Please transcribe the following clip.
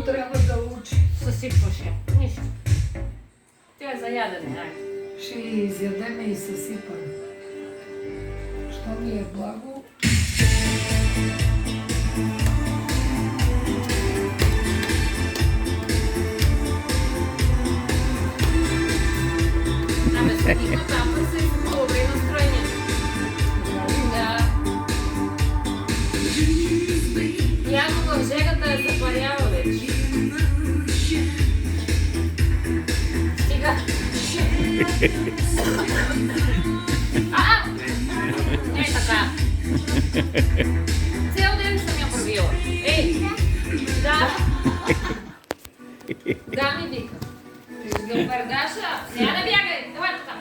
трябва да учи. Съсипваше. Нищо. Тя е за ядене, ай. Ще изядеме и съсипане. Що ми е благо? Абе, седима там да се добре настроение. Да. Явно в жегата е запарява вече. Стига. Ей така. Цял ден съм я правила. Ей! Да! Да ми вика. Гълбардаша! Сега да бягай! Давай така!